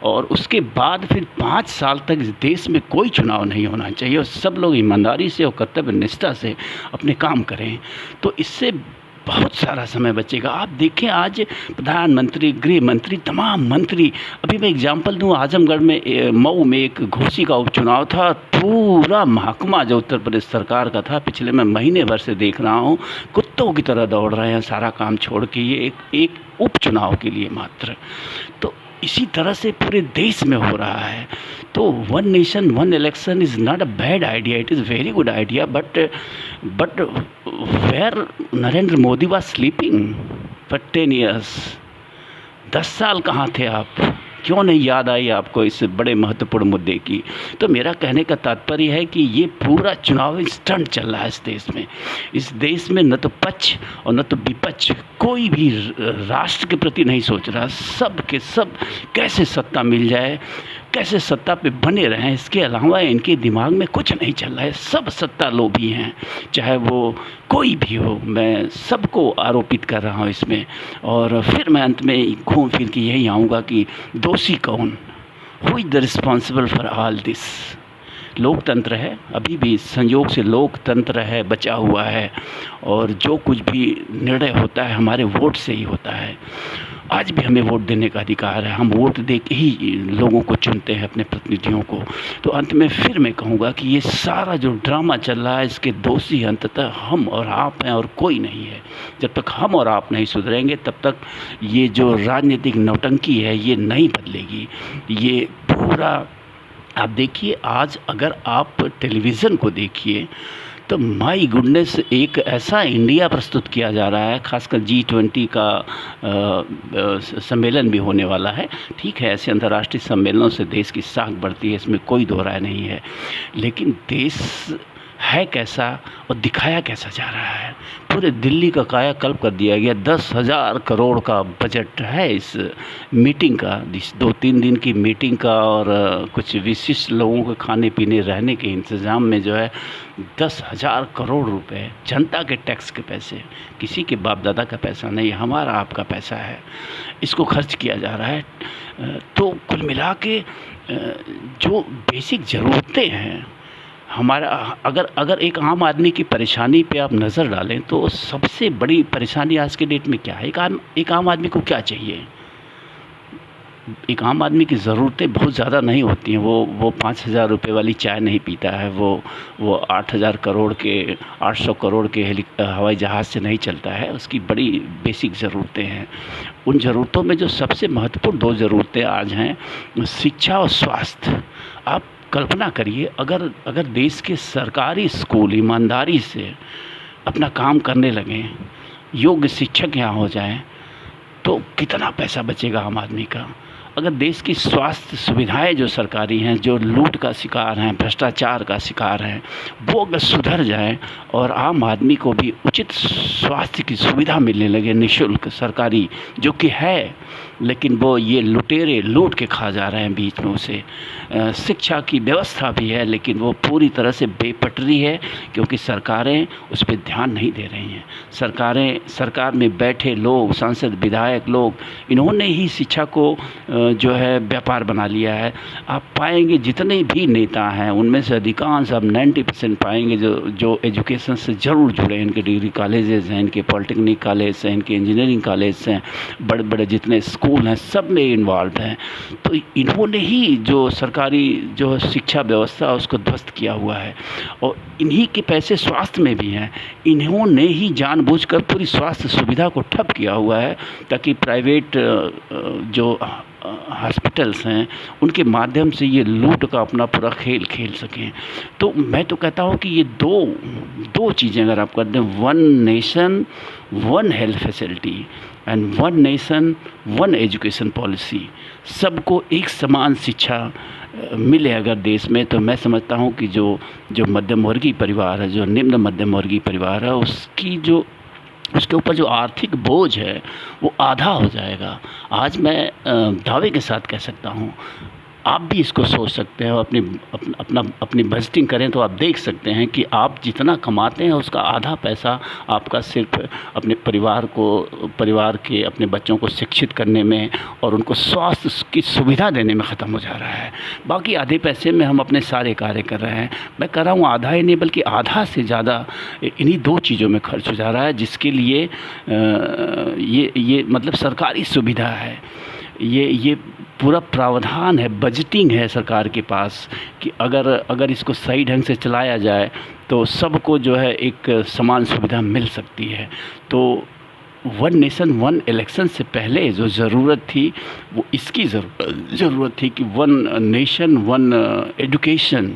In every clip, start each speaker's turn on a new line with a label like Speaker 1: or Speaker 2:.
Speaker 1: और उसके बाद फिर 5 साल तक इस देश में कोई चुनाव नहीं होना चाहिए और सब लोग ईमानदारी से और कर्तव्य निष्ठा से अपने काम करें, तो इससे बहुत सारा समय बचेगा। आप देखें आज प्रधानमंत्री, गृह मंत्री, तमाम मंत्री, अभी मैं एग्जांपल दूं, आजमगढ़ में मऊ में एक घोसी का उपचुनाव था, पूरा महकमा जो उत्तर प्रदेश सरकार का था, पिछले मैं महीने भर से देख रहा हूं, कुत्तों की तरह दौड़ रहे हैं सारा काम छोड़ के, ये एक उपचुनाव के लिए मात्र। तो इसी तरह से पूरे देश में हो रहा है। तो one nation one election is not a bad idea, it is very good idea, but where Narendra Modi was sleeping for 10 years. 10 साल कहाँ थे आप? क्यों नहीं याद आई आपको इस बड़े महत्वपूर्ण मुद्दे की? तो मेरा कहने का तात्पर्य है कि ये पूरा चुनावी स्टंट चल रहा है इस देश में। इस देश में न तो पक्ष और न तो विपक्ष कोई भी राष्ट्र के प्रति नहीं सोच रहा। सब के सब कैसे सत्ता मिल जाए, कैसे सत्ता पे बने रहें, इसके अलावा इनके दिमाग में कुछ नहीं चल रहा है। सब सत्ता लोभी हैं, चाहे वो कोई भी हो। मैं सबको आरोपित कर रहा हूँ इसमें। और फिर मैं अंत में घूम फिर के यही आऊँगा कि दोषी कौन, who is the responsible for all this? लोकतंत्र है, अभी भी संयोग से लोकतंत्र है, बचा हुआ है, और जो कुछ भी निर्णय होता है हमारे वोट से ही होता है। आज भी हमें वोट देने का अधिकार है, हम वोट दे के ही लोगों को चुनते हैं, अपने प्रतिनिधियों को। तो अंत में फिर मैं कहूँगा कि ये सारा जो ड्रामा चल रहा है, इसके दोषी अंततः हम और आप हैं और कोई नहीं है। जब तक हम और आप नहीं सुधरेंगे तब तक ये जो राजनीतिक नौटंकी है ये नहीं बदलेगी। ये पूरा आप देखिए, आज अगर आप टेलीविज़न को देखिए तो माई गुडनेस, एक ऐसा इंडिया प्रस्तुत किया जा रहा है, खासकर G20 का सम्मेलन भी होने वाला है। ठीक है, ऐसे अंतर्राष्ट्रीय सम्मेलनों से देश की साख बढ़ती है, इसमें कोई दो राय नहीं है, लेकिन देश है कैसा और दिखाया कैसा जा रहा है? पूरे दिल्ली का कायाकल्प कर दिया गया। 10,000 करोड़ का बजट है इस मीटिंग का, 2-3 दिन की मीटिंग का, और कुछ विशिष्ट लोगों के खाने पीने रहने के इंतज़ाम में जो है 10,000 करोड़ रुपए जनता के टैक्स के पैसे, किसी के बाप दादा का पैसा नहीं, हमारा आपका पैसा है, इसको खर्च किया जा रहा है। तो कुल मिला के जो बेसिक ज़रूरतें हैं हमारा, अगर एक आम आदमी की परेशानी पे आप नज़र डालें तो सबसे बड़ी परेशानी आज के डेट में क्या है? एक आम आदमी को क्या चाहिए? एक आम आदमी की ज़रूरतें बहुत ज़्यादा नहीं होती हैं। वो 5,000 रुपये वाली चाय नहीं पीता है, वो 8,000 करोड़ के 800 करोड़ के हवाई जहाज़ से नहीं चलता है। उसकी बड़ी बेसिक ज़रूरतें हैं। उन ज़रूरतों में जो सबसे महत्वपूर्ण 2 ज़रूरतें आज हैं, शिक्षा और स्वास्थ्य। आप कल्पना करिए, अगर देश के सरकारी स्कूल ईमानदारी से अपना काम करने लगें, योग्य शिक्षक यहाँ हो जाएं, तो कितना पैसा बचेगा आम आदमी का। अगर देश की स्वास्थ्य सुविधाएं जो सरकारी हैं, जो लूट का शिकार हैं, भ्रष्टाचार का शिकार हैं, वो अगर सुधर जाएं और आम आदमी को भी उचित स्वास्थ्य की सुविधा मिलने लगे निःशुल्क सरकारी, जो कि है, लेकिन वो ये लुटेरे लूट के खा जा रहे हैं बीच में उसे। शिक्षा की व्यवस्था भी है, लेकिन वो पूरी तरह से बेपटरी है, क्योंकि सरकारें उस पर ध्यान नहीं दे रही हैं। सरकार में बैठे लोग, सांसद विधायक लोग, इन्होंने ही शिक्षा को जो है व्यापार बना लिया है। आप पाएंगे जितने भी नेता हैं उनमें से अधिकांश, आप 90% पाएंगे जो एजुकेशन से ज़रूर जुड़े हैं। इनके डिग्री कॉलेजेस हैं, इनके पॉलिटेक्निक कॉलेज हैं, इनके इंजीनियरिंग कॉलेज हैं, बड़े बड़े जितने स्कूल हैं सब में इन्वॉल्व हैं। तो इन्होंने ही जो सरकारी जो शिक्षा व्यवस्था उसको ध्वस्त किया हुआ है, और इन्हीं के पैसे स्वास्थ्य में भी हैं। इन्होंने ही जानबूझकर पूरी स्वास्थ्य सुविधा को ठप किया हुआ है, ताकि प्राइवेट जो हॉस्पिटल्स हैं उनके माध्यम से ये लूट का अपना पूरा खेल खेल सकें। तो मैं तो कहता हूँ कि ये दो चीज़ें अगर आप कर दें, one nation one health facility and one nation one education policy, सबको एक समान शिक्षा मिले अगर देश में, तो मैं समझता हूँ कि जो मध्यम वर्गीय परिवार है, जो निम्न मध्यम वर्गीय परिवार है, उसके ऊपर जो आर्थिक बोझ है वो आधा हो जाएगा। आज मैं दावे के साथ कह सकता हूँ आप भी इसको सोच सकते हैं और अपनी बजटिंग करें तो आप देख सकते हैं कि आप जितना कमाते हैं उसका आधा पैसा आपका सिर्फ अपने परिवार के अपने बच्चों को शिक्षित करने में और उनको स्वास्थ्य की सुविधा देने में ख़त्म हो जा रहा है। बाकी आधे पैसे में हम अपने सारे कार्य कर रहे हैं। मैं कह रहा हूँ आधा ही नहीं बल्कि आधा से ज़्यादा इन्हीं 2 चीज़ों में खर्च हो जा रहा है, जिसके लिए ये मतलब सरकारी सुविधा है, ये पूरा प्रावधान है, बजटिंग है सरकार के पास कि अगर इसको सही ढंग से चलाया जाए तो सबको जो है एक समान सुविधा मिल सकती है। तो वन नेशन वन इलेक्शन से पहले जो ज़रूरत थी वो इसकी ज़रूरत थी कि one nation one education,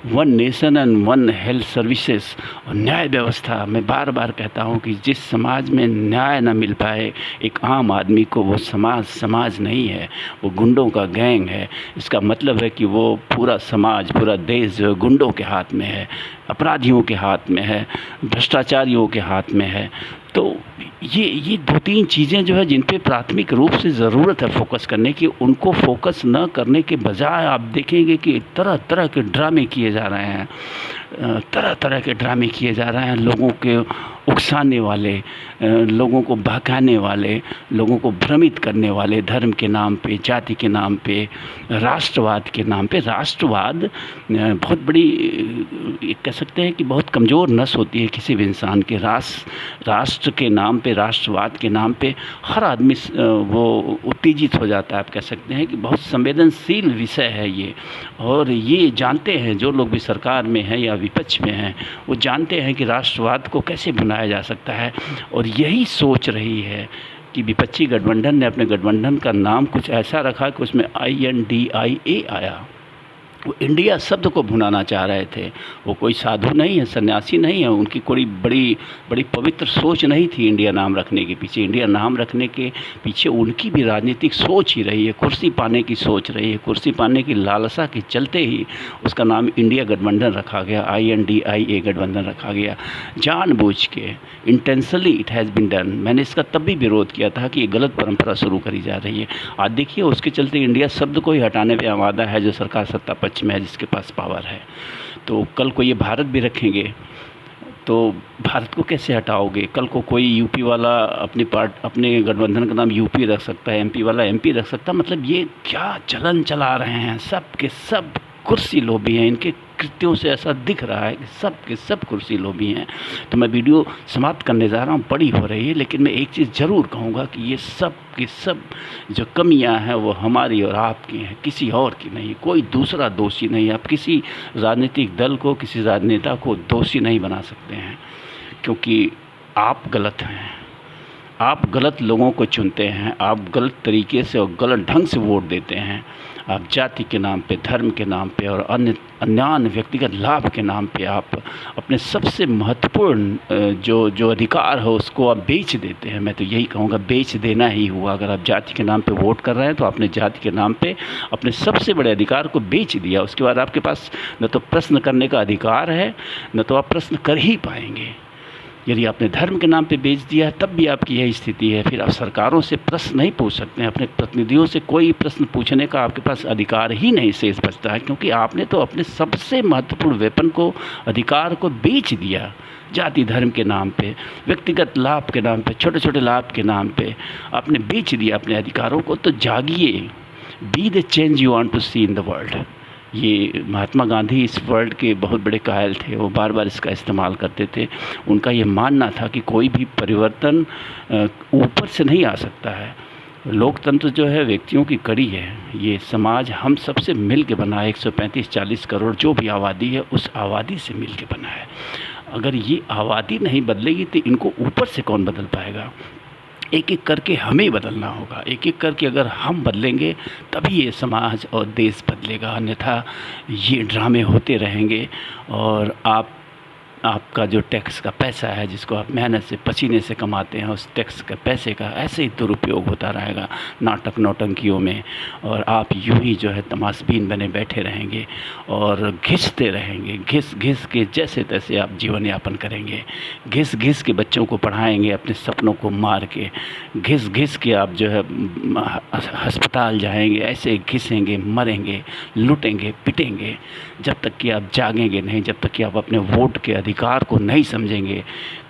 Speaker 1: one nation and one health services और न्याय व्यवस्था। मैं बार बार कहता हूँ कि जिस समाज में न्याय न मिल पाए एक आम आदमी को, वो समाज नहीं है, वो गुंडों का गैंग है। इसका मतलब है कि वो पूरा समाज, पूरा देश जो है गुंडों के हाथ में है, अपराधियों के हाथ में है, भ्रष्टाचारियों के हाथ में है। तो ये 2-3 चीज़ें जो है जिन पे प्राथमिक रूप से ज़रूरत है फोकस करने की, उनको फोकस न करने के बजाय आप देखेंगे कि तरह तरह के ड्रामे किए जा रहे हैं, तरह तरह के ड्रामे किए जा रहे हैं, लोगों के उकसाने वाले, लोगों को बहकाने वाले, लोगों को भ्रमित करने वाले, धर्म के नाम पे, जाति के नाम पे, राष्ट्रवाद के नाम पे। राष्ट्रवाद बहुत बड़ी कह सकते हैं कि बहुत कमज़ोर नस होती है किसी भी इंसान के। राष्ट्र के नाम पे, राष्ट्रवाद के नाम पे हर आदमी वो उत्तेजित हो जाता है। आप कह सकते हैं कि बहुत संवेदनशील विषय है ये, और ये जानते हैं जो लोग भी सरकार में हैं या विपक्ष में हैं, वो जानते हैं कि राष्ट्रवाद को कैसे बनाया जा सकता है। और यही सोच रही है कि विपक्षी गठबंधन ने अपने गठबंधन का नाम कुछ ऐसा रखा कि उसमें INDIA आया। वो इंडिया शब्द को भुनाना चाह रहे थे। वो कोई साधु नहीं है, सन्यासी नहीं है, उनकी कोई बड़ी पवित्र सोच नहीं थी इंडिया नाम रखने के पीछे। इंडिया नाम रखने के पीछे उनकी भी राजनीतिक सोच ही रही है, कुर्सी पाने की सोच रही है। कुर्सी पाने की लालसा के चलते ही उसका नाम इंडिया गठबंधन रखा गया, INDIA गठबंधन रखा गया। जानबूझ के, intentionally it has been done. मैंने इसका तब भी विरोध किया था कि ये गलत परंपरा शुरू करी जा रही है। आज देखिए उसके चलते इंडिया शब्द को ही हटाने पर आमादा है जो सरकार सत्ता पक्ष में है, जिसके पास पावर है। तो कल को ये भारत भी रखेंगे तो भारत को कैसे हटाओगे? कल को कोई यूपी वाला अपने गठबंधन का नाम यूपी रख सकता है, MP वाला MP रख सकता है। मतलब ये क्या चलन चला रहे हैं, सब के सब कुर्सी लोभी हैं। इनके कृत्यों से ऐसा दिख रहा है कि सब के सब कुर्सी लोभी हैं। तो मैं वीडियो समाप्त करने जा रहा हूँ, बड़ी हो रही है, लेकिन मैं एक चीज़ ज़रूर कहूँगा कि ये सब की सब जो कमियां हैं वो हमारी और आपकी हैं, किसी और की नहीं। कोई दूसरा दोषी नहीं। आप किसी राजनीतिक दल को, किसी राजनेता को दोषी नहीं बना सकते हैं, क्योंकि आप गलत हैं। आप गलत लोगों को चुनते हैं, आप गलत तरीके से और गलत ढंग से वोट देते हैं। आप जाति के नाम पे, धर्म के नाम पे और अन्य व्यक्तिगत लाभ के नाम पे आप अपने सबसे महत्वपूर्ण जो अधिकार है उसको आप बेच देते हैं। मैं तो यही कहूँगा, बेच देना ही हुआ। अगर आप जाति के नाम पे वोट कर रहे हैं तो आपने जाति के नाम पे अपने सबसे बड़े अधिकार को बेच दिया। उसके बाद आपके पास न तो प्रश्न करने का अधिकार है, न तो आप प्रश्न कर ही पाएंगे। यदि आपने धर्म के नाम पे बेच दिया है तब भी आपकी यही स्थिति है। फिर आप सरकारों से प्रश्न नहीं पूछ सकते हैं, अपने प्रतिनिधियों से कोई प्रश्न पूछने का आपके पास अधिकार ही नहीं शेष बचता है, क्योंकि आपने तो अपने सबसे महत्वपूर्ण वेपन को, अधिकार को बेच दिया। जाति धर्म के नाम पे, व्यक्तिगत लाभ के नाम पे, छोटे छोटे लाभ के नाम पे आपने बेच दिया अपने अधिकारों को। तो जागिए, be the change you want to see in the world. ये महात्मा गांधी इस वर्ल्ड के बहुत बड़े कायल थे, वो बार बार इसका इस्तेमाल करते थे। उनका ये मानना था कि कोई भी परिवर्तन ऊपर से नहीं आ सकता है। लोकतंत्र जो है व्यक्तियों की कड़ी है। ये समाज हम सबसे मिल के बना है। 135-140 करोड़ जो भी आबादी है उस आबादी से मिल के बना है। अगर ये आबादी नहीं बदलेगी तो इनको ऊपर से कौन बदल पाएगा? एक एक करके हमें बदलना होगा। एक एक करके अगर हम बदलेंगे तभी ये समाज और देश बदलेगा, अन्यथा ये ड्रामे होते रहेंगे और आप आपका जो टैक्स का पैसा है, जिसको आप मेहनत से पसीने से कमाते हैं, उस टैक्स के पैसे का ऐसे ही दुरुपयोग होता रहेगा नाटक नौटंकियों में, और आप यूं ही जो है तमाशबीन बने बैठे रहेंगे और घिसते रहेंगे, घिस घिस के जैसे तैसे आप जीवन यापन करेंगे, घिस घिस के बच्चों को पढ़ाएंगे अपने सपनों को मार के, घिस घिस के आप जो है अस्पताल जाएंगे, ऐसे घिसेंगे, मरेंगे, लूटेंगे, पिटेंगे, जब तक कि आप जागेंगे नहीं, जब तक कि आप अपने वोट के अधिकार को नहीं समझेंगे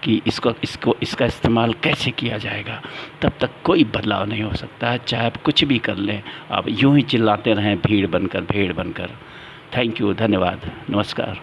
Speaker 1: कि इसका इस्तेमाल कैसे किया जाएगा, तब तक कोई बदलाव नहीं हो सकता है। चाहे आप कुछ भी कर लें, आप यूं ही चिल्लाते रहें भीड़ बनकर, भेड़ बनकर। थैंक यू, धन्यवाद, नमस्कार।